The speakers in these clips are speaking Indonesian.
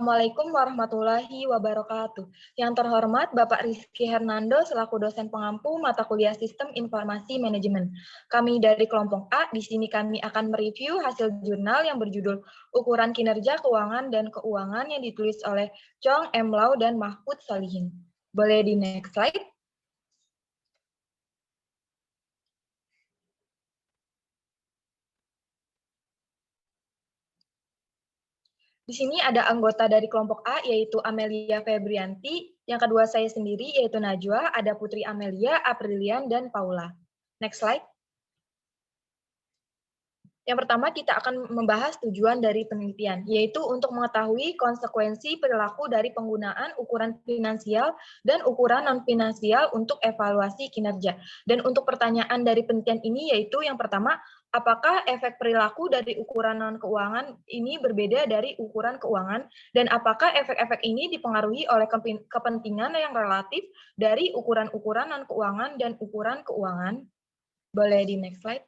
Assalamualaikum warahmatullahi wabarakatuh. Yang terhormat Bapak Rizky Hernando selaku dosen pengampu mata kuliah Sistem Informasi Manajemen. Kami dari kelompok A, di sini kami akan mereview hasil jurnal yang berjudul Ukuran Kinerja Keuangan dan Keuangan yang ditulis oleh Chong M. Lau dan Mahfud Salihin. Boleh di next slide? Di sini ada anggota dari kelompok A, yaitu Amelia Febrianti. Yang kedua saya sendiri, yaitu Najwa, ada Putri Amelia, Aprilian, dan Paula. Next slide. Yang pertama, kita akan membahas tujuan dari penelitian, yaitu untuk mengetahui konsekuensi perilaku dari penggunaan ukuran finansial dan ukuran non-finansial untuk evaluasi kinerja. Dan untuk pertanyaan dari penelitian ini, yaitu yang pertama, apakah efek perilaku dari ukuran non-keuangan ini berbeda dari ukuran keuangan, dan apakah efek-efek ini dipengaruhi oleh kepentingan yang relatif dari ukuran-ukuran non-keuangan dan ukuran keuangan? Boleh di next slide.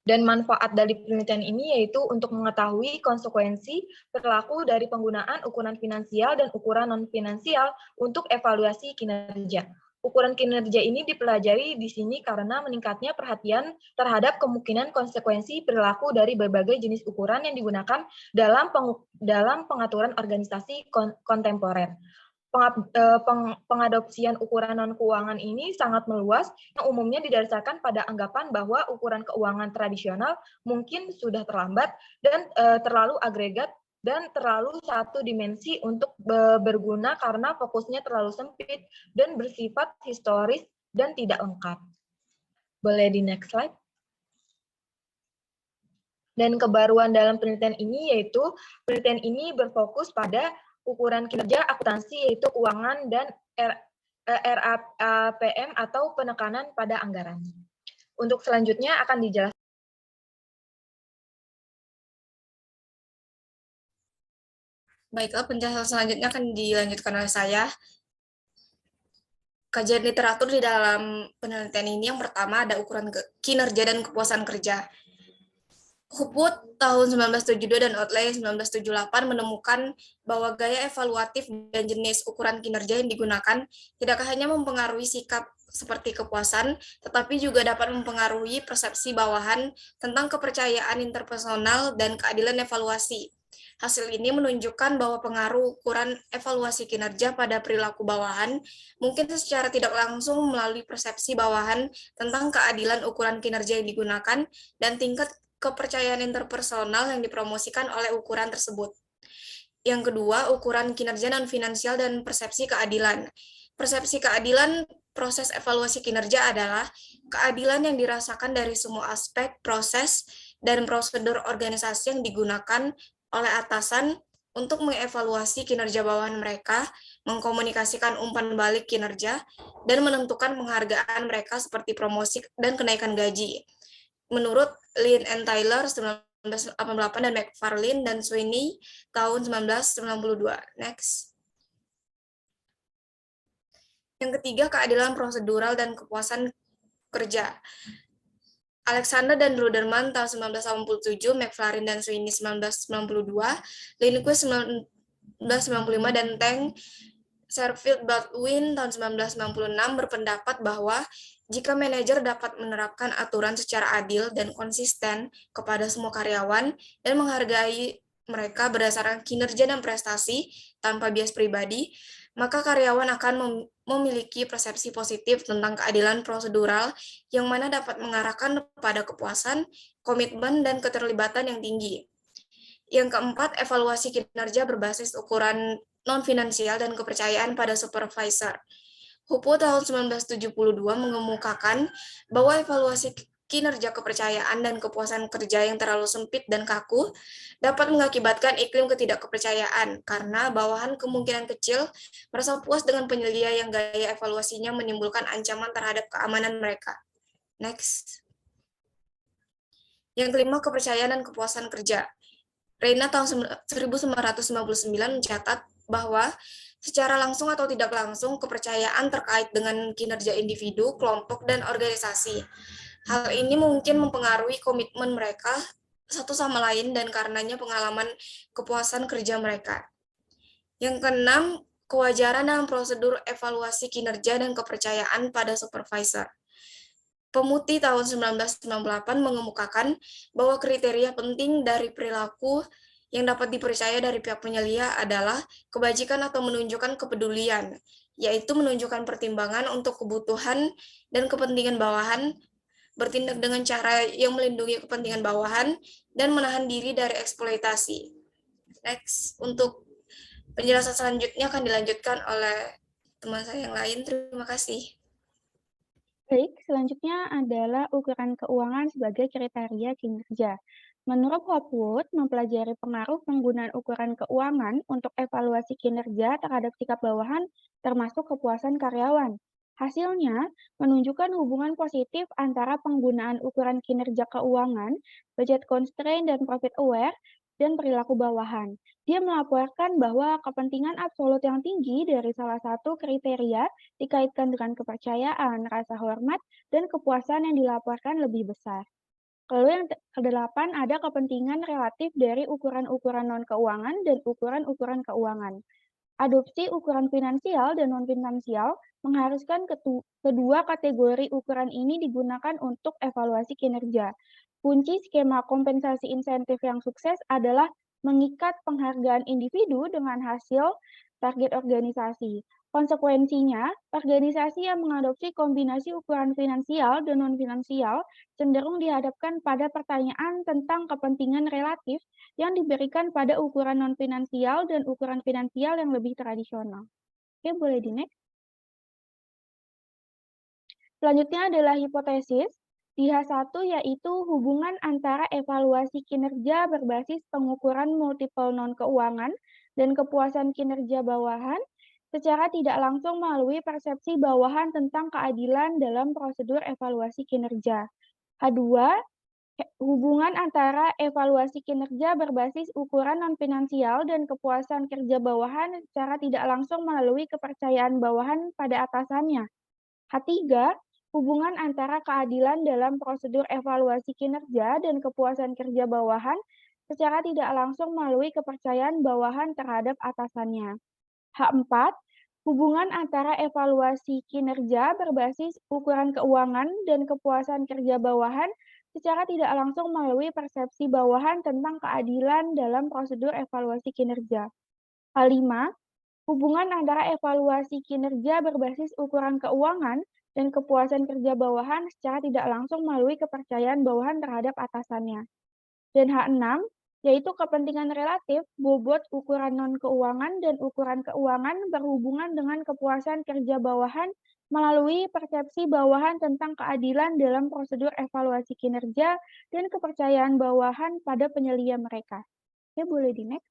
Dan manfaat dari penelitian ini yaitu untuk mengetahui konsekuensi perilaku dari penggunaan ukuran finansial dan ukuran non-finansial untuk evaluasi kinerja. Ukuran kinerja ini dipelajari di sini karena meningkatnya perhatian terhadap kemungkinan konsekuensi perilaku dari berbagai jenis ukuran yang digunakan dalam pengaturan organisasi kontemporer. Pengadopsian ukuran non-keuangan ini sangat meluas, yang umumnya didasarkan pada anggapan bahwa ukuran keuangan tradisional mungkin sudah terlambat dan terlalu agregat dan terlalu satu dimensi untuk berguna karena fokusnya terlalu sempit dan bersifat historis dan tidak lengkap. Boleh di next slide. Dan kebaruan dalam penelitian ini yaitu penelitian ini berfokus pada ukuran kinerja akuntansi yaitu keuangan dan RAPM atau penekanan pada anggaran. Untuk selanjutnya akan dijelaskan. Baiklah, penjelasan selanjutnya akan dilanjutkan oleh saya. Kajian literatur di dalam penelitian ini yang pertama ada ukuran kinerja dan kepuasan kerja. Huput tahun 1972 dan Otley 1978 menemukan bahwa gaya evaluatif dan jenis ukuran kinerja yang digunakan tidak hanya mempengaruhi sikap seperti kepuasan, tetapi juga dapat mempengaruhi persepsi bawahan tentang kepercayaan interpersonal dan keadilan evaluasi. Hasil ini menunjukkan bahwa pengaruh ukuran evaluasi kinerja pada perilaku bawahan mungkin secara tidak langsung melalui persepsi bawahan tentang keadilan ukuran kinerja yang digunakan dan tingkat kepercayaan interpersonal yang dipromosikan oleh ukuran tersebut. Yang kedua, ukuran kinerja non-finansial dan persepsi keadilan. Persepsi keadilan proses evaluasi kinerja adalah keadilan yang dirasakan dari semua aspek, proses, dan prosedur organisasi yang digunakan oleh atasan untuk mengevaluasi kinerja bawahan mereka, mengkomunikasikan umpan balik kinerja, dan menentukan penghargaan mereka seperti promosi dan kenaikan gaji. Menurut Lin and Tyler 1988 dan McFarlane dan Sweeney tahun 1992. Next. Yang ketiga, keadilan prosedural dan kepuasan kerja. Alexander dan Ruderman tahun 1987, McFarlane dan Sweeney 1992, Lindquist 1995 dan Tang Serfield Baldwin tahun 1996 berpendapat bahwa jika manajer dapat menerapkan aturan secara adil dan konsisten kepada semua karyawan dan menghargai mereka berdasarkan kinerja dan prestasi tanpa bias pribadi, maka karyawan akan memiliki persepsi positif tentang keadilan prosedural yang mana dapat mengarahkan kepada kepuasan, komitmen, dan keterlibatan yang tinggi. Yang keempat, evaluasi kinerja berbasis ukuran non-finansial dan kepercayaan pada supervisor. Hupo tahun 1972 mengemukakan bahwa evaluasi kinerja kepercayaan dan kepuasan kerja yang terlalu sempit dan kaku dapat mengakibatkan iklim ketidakkepercayaan karena bawahan kemungkinan kecil merasa puas dengan penyelia yang gaya evaluasinya menimbulkan ancaman terhadap keamanan mereka. Next. Yang kelima, kepercayaan dan kepuasan kerja. Reina tahun 1999 mencatat bahwa secara langsung atau tidak langsung kepercayaan terkait dengan kinerja individu, kelompok, dan organisasi. Hal ini mungkin mempengaruhi komitmen mereka satu sama lain dan karenanya pengalaman kepuasan kerja mereka. Yang keenam, kewajaran dalam prosedur evaluasi kinerja dan kepercayaan pada supervisor. Pemuti tahun 1998 mengemukakan bahwa kriteria penting dari perilaku yang dapat dipercaya dari pihak penyelia adalah kebajikan atau menunjukkan kepedulian, yaitu menunjukkan pertimbangan untuk kebutuhan dan kepentingan bawahan, bertindak dengan cara yang melindungi kepentingan bawahan, dan menahan diri dari eksploitasi. Next, untuk penjelasan selanjutnya akan dilanjutkan oleh teman saya yang lain. Terima kasih. Baik, selanjutnya adalah ukuran keuangan sebagai kriteria kinerja. Menurut Hopwood, mempelajari pengaruh penggunaan ukuran keuangan untuk evaluasi kinerja terhadap sikap bawahan termasuk kepuasan karyawan. Hasilnya menunjukkan hubungan positif antara penggunaan ukuran kinerja keuangan, budget constraint, dan profit aware, dan perilaku bawahan. Dia melaporkan bahwa kepentingan absolut yang tinggi dari salah satu kriteria dikaitkan dengan kepercayaan, rasa hormat, dan kepuasan yang dilaporkan lebih besar. Lalu yang kedelapan ada kepentingan relatif dari ukuran-ukuran non-keuangan dan ukuran-ukuran keuangan. Adopsi ukuran finansial dan non-finansial mengharuskan kedua kategori ukuran ini digunakan untuk evaluasi kinerja. Kunci skema kompensasi insentif yang sukses adalah mengikat penghargaan individu dengan hasil target organisasi. Konsekuensinya, organisasi yang mengadopsi kombinasi ukuran finansial dan non-finansial cenderung dihadapkan pada pertanyaan tentang kepentingan relatif yang diberikan pada ukuran non-finansial dan ukuran finansial yang lebih tradisional. Oke, boleh di-next. Selanjutnya adalah hipotesis. Di H1 yaitu hubungan antara evaluasi kinerja berbasis pengukuran multiple non-keuangan dan kepuasan kinerja bawahan secara tidak langsung melalui persepsi bawahan tentang keadilan dalam prosedur evaluasi kinerja. H2, hubungan antara evaluasi kinerja berbasis ukuran non-finansial dan kepuasan kerja bawahan secara tidak langsung melalui kepercayaan bawahan pada atasannya. H3, hubungan antara keadilan dalam prosedur evaluasi kinerja dan kepuasan kerja bawahan secara tidak langsung melalui kepercayaan bawahan terhadap atasannya. H4, hubungan antara evaluasi kinerja berbasis ukuran keuangan dan kepuasan kerja bawahan secara tidak langsung melalui persepsi bawahan tentang keadilan dalam prosedur evaluasi kinerja. H5, hubungan antara evaluasi kinerja berbasis ukuran keuangan dan kepuasan kerja bawahan secara tidak langsung melalui kepercayaan bawahan terhadap atasannya. Dan H6, yaitu kepentingan relatif bobot ukuran non-keuangan dan ukuran keuangan berhubungan dengan kepuasan kerja bawahan melalui persepsi bawahan tentang keadilan dalam prosedur evaluasi kinerja dan kepercayaan bawahan pada penyelia mereka. Oke, boleh di-next.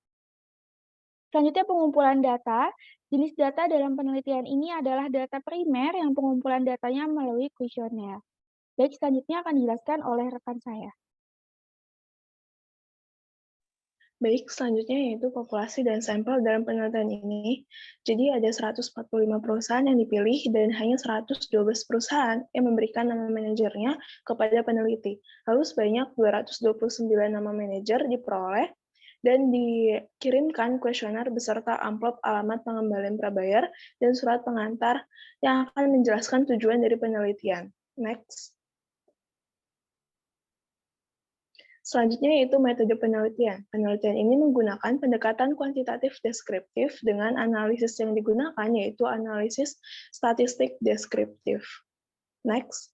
Selanjutnya pengumpulan data. Jenis data dalam penelitian ini adalah data primer yang pengumpulan datanya melalui kuesioner. Baik, selanjutnya akan dijelaskan oleh rekan saya. Baik, selanjutnya yaitu populasi dan sampel dalam penelitian ini. Jadi ada 145 perusahaan yang dipilih dan hanya 112 perusahaan yang memberikan nama manajernya kepada peneliti. Lalu sebanyak 229 nama manajer diperoleh dan dikirimkan kuesioner beserta amplop alamat pengembalian prabayar dan surat pengantar yang akan menjelaskan tujuan dari penelitian. Next. Selanjutnya yaitu metode penelitian. Penelitian ini menggunakan pendekatan kuantitatif deskriptif dengan analisis yang digunakan yaitu analisis statistik deskriptif. Next.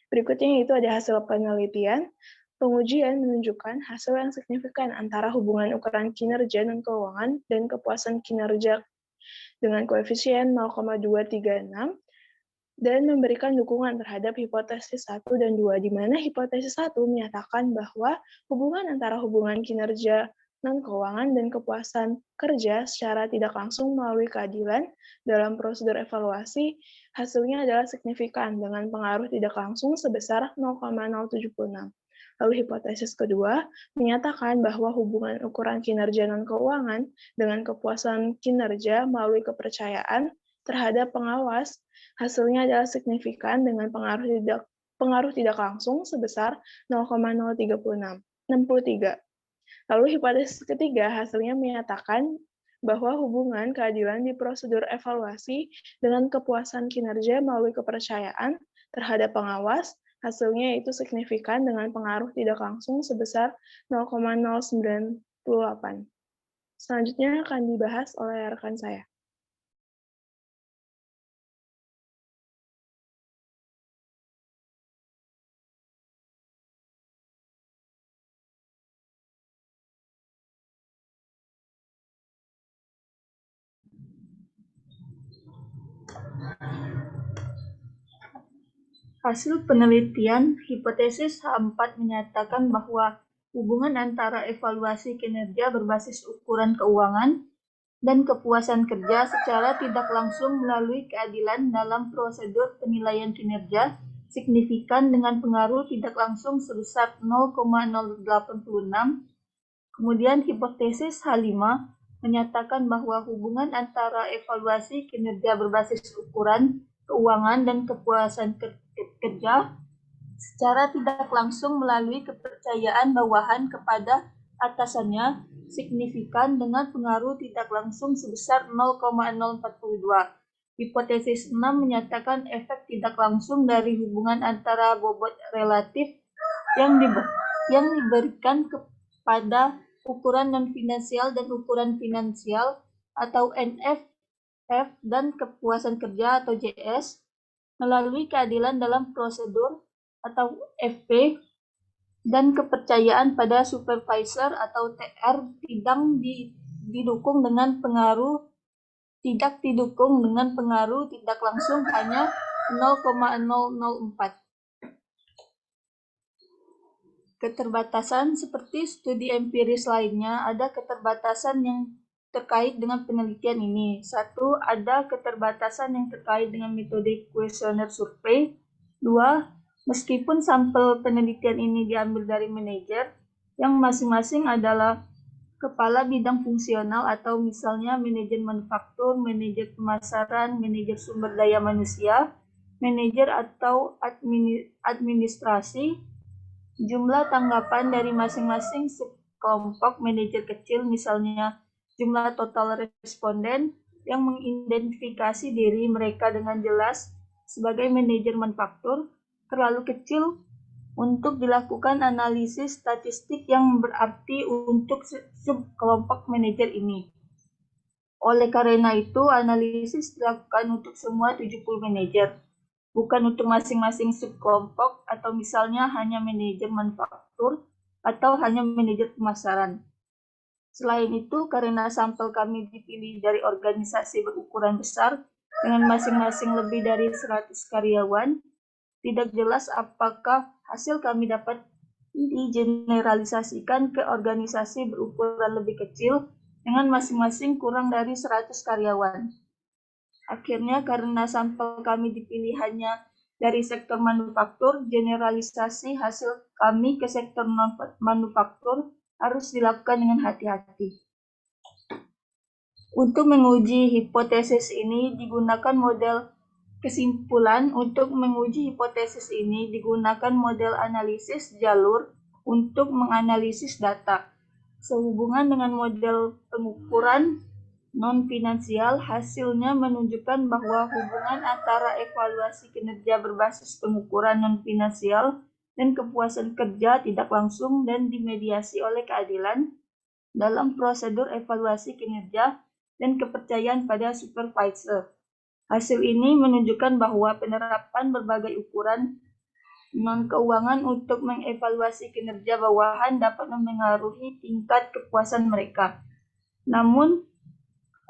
Berikutnya yaitu ada hasil penelitian. Pengujian menunjukkan hasil yang signifikan antara hubungan ukuran kinerja dan keuangan dan kepuasan kinerja dengan koefisien 0,236 dan memberikan dukungan terhadap hipotesis 1 dan 2, di mana hipotesis 1 menyatakan bahwa hubungan antara hubungan kinerja non-keuangan dan kepuasan kerja secara tidak langsung melalui keadilan dalam prosedur evaluasi hasilnya adalah signifikan dengan pengaruh tidak langsung sebesar 0,076. Lalu hipotesis kedua menyatakan bahwa hubungan ukuran kinerja non-keuangan dengan kepuasan kinerja melalui kepercayaan terhadap pengawas hasilnya adalah signifikan dengan pengaruh tidak langsung sebesar 0,063. Lalu hipotesis ketiga hasilnya menyatakan bahwa hubungan keadilan di prosedur evaluasi dengan kepuasan kinerja melalui kepercayaan terhadap pengawas, hasilnya yaitu signifikan dengan pengaruh tidak langsung sebesar 0,098. Selanjutnya akan dibahas oleh rekan saya. Hasil penelitian hipotesis H4 menyatakan bahwa hubungan antara evaluasi kinerja berbasis ukuran keuangan dan kepuasan kerja secara tidak langsung melalui keadilan dalam prosedur penilaian kinerja signifikan dengan pengaruh tidak langsung sebesar 0,086. Kemudian hipotesis H5 menyatakan bahwa hubungan antara evaluasi kinerja berbasis ukuran keuangan dan kepuasan kerja secara tidak langsung melalui kepercayaan bawahan kepada atasannya signifikan dengan pengaruh tidak langsung sebesar 0,042. Hipotesis 6 menyatakan efek tidak langsung dari hubungan antara bobot relatif yang diberikan kepada ukuran non-finansial dan ukuran finansial atau NFF dan kepuasan kerja atau JS melalui keadilan dalam prosedur atau FP dan kepercayaan pada supervisor atau TR tidak didukung dengan pengaruh tidak langsung hanya 0,004. Keterbatasan seperti studi empiris lainnya, ada keterbatasan yang terkait dengan penelitian ini. Satu, ada keterbatasan yang terkait dengan metode kuesioner survei. Dua, meskipun sampel penelitian ini diambil dari manajer, yang masing-masing adalah kepala bidang fungsional atau misalnya manajer manufaktur, manajer pemasaran, manajer sumber daya manusia, manajer atau administrasi, jumlah tanggapan dari masing-masing kelompok manajer kecil misalnya jumlah total responden yang mengidentifikasi diri mereka dengan jelas sebagai manajer manufaktur terlalu kecil untuk dilakukan analisis statistik yang berarti untuk subkelompok manajer ini. Oleh karena itu, analisis dilakukan untuk semua 70 manajer, bukan untuk masing-masing subkelompok atau misalnya hanya manajer manufaktur atau hanya manajer pemasaran. Selain itu, karena sampel kami dipilih dari organisasi berukuran besar dengan masing-masing lebih dari 100 karyawan, tidak jelas apakah hasil kami dapat digeneralisasikan ke organisasi berukuran lebih kecil dengan masing-masing kurang dari 100 karyawan. Akhirnya, karena sampel kami dipilih hanya dari sektor manufaktur, generalisasi hasil kami ke sektor non-manufaktur harus dilakukan dengan hati-hati. Untuk menguji hipotesis ini digunakan model kesimpulan. Untuk menguji hipotesis ini digunakan model analisis jalur untuk menganalisis data. Sehubungan dengan model pengukuran non-finansial, hasilnya menunjukkan bahwa hubungan antara evaluasi kinerja berbasis pengukuran non-finansial dan kepuasan kerja tidak langsung dan dimediasi oleh keadilan dalam prosedur evaluasi kinerja dan kepercayaan pada supervisor. Hasil ini menunjukkan bahwa penerapan berbagai ukuran non-keuangan untuk mengevaluasi kinerja bawahan dapat memengaruhi tingkat kepuasan mereka. Namun,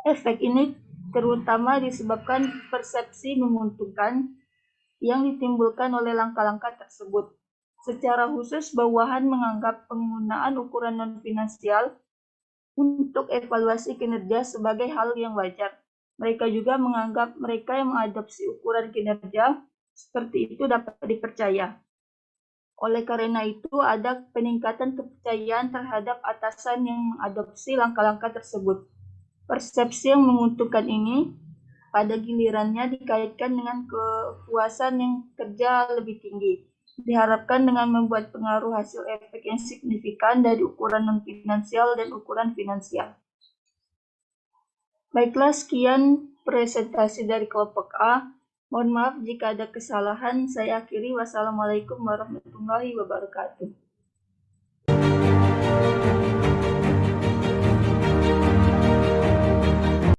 efek ini terutama disebabkan persepsi menguntungkan yang ditimbulkan oleh langkah-langkah tersebut. Secara khusus, bawahan menganggap penggunaan ukuran non-finansial untuk evaluasi kinerja sebagai hal yang wajar. Mereka juga menganggap mereka yang mengadopsi ukuran kinerja seperti itu dapat dipercaya. Oleh karena itu, ada peningkatan kepercayaan terhadap atasan yang mengadopsi langkah-langkah tersebut. Persepsi yang menguntungkan ini pada gilirannya dikaitkan dengan kepuasan yang kerja lebih tinggi. diharapkan dengan membuat pengaruh hasil efek yang signifikan dari ukuran non-finansial dan ukuran finansial. Baiklah, sekian presentasi dari kelompok A. Mohon maaf jika ada kesalahan. Saya akhiri. Wassalamualaikum warahmatullahi wabarakatuh.